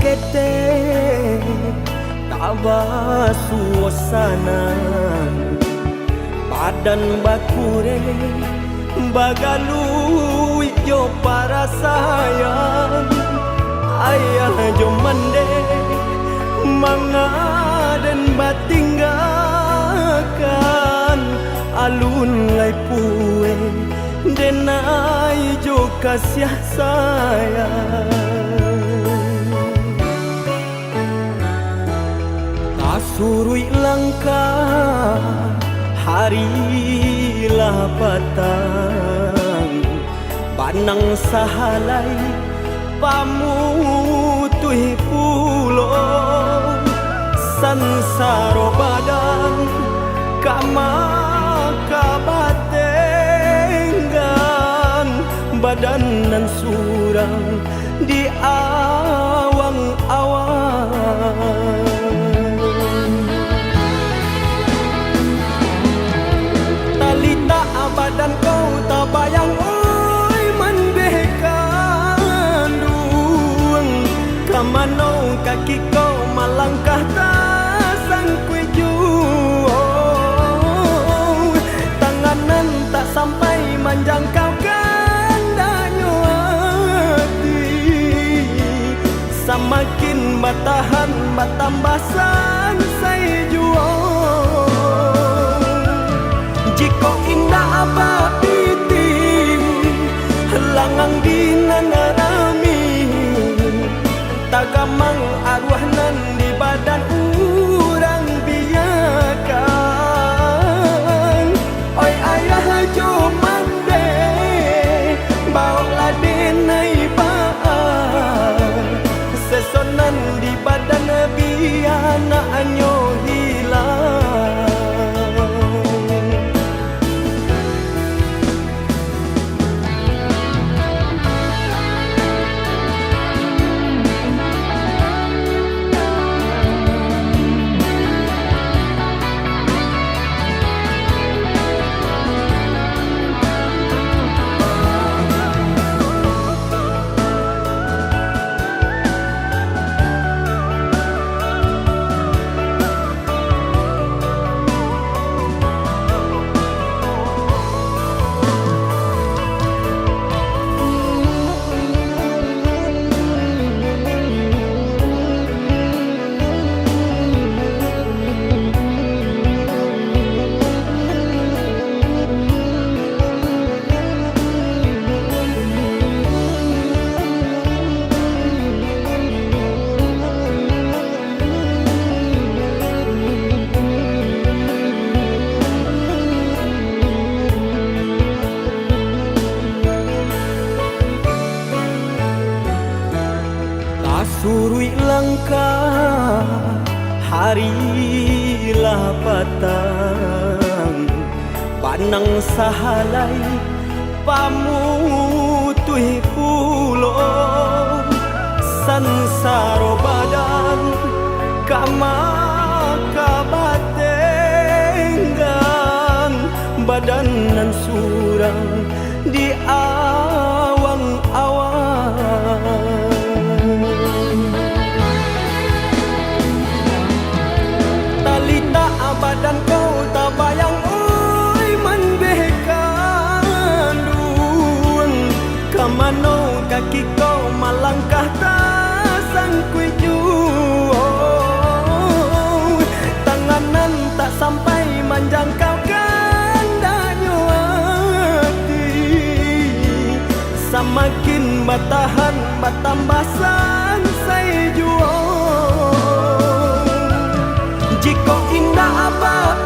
kete taba suasana badan bakure bagalu yo para sayang ayah jo mande mangaden batinggakan alun lai pue denai jo kasih sayang surui langkah harilah patang banang sahalai pamutui pulo sansaro badan kama kabatenggan badan nan surang di awang-awang badan kau tak bayang oi mendekandung kamanau kaki kau malangkah tak sangkui jauh tanganan tak sampai menjangkau kandanya hati semakin batahan batambah sansai jual jika indah apa piti langang dinangarami tagamang arwah nan di badan urang biakan oi ayah jo mande bawa denai baan sesonan di badan biana anyo hilang surui langkah harilah patang panang sahalai pamutui pulo sansaro badan kama kabatenggan badan nan surang di awang-awang badan kau tak bayang oi mendekandung kamanau kaki kau malangkah tak sangkui jauh tanganan tak sampai menjangkau kandanya hati semakin batahan batambah sansai jual jika indah apa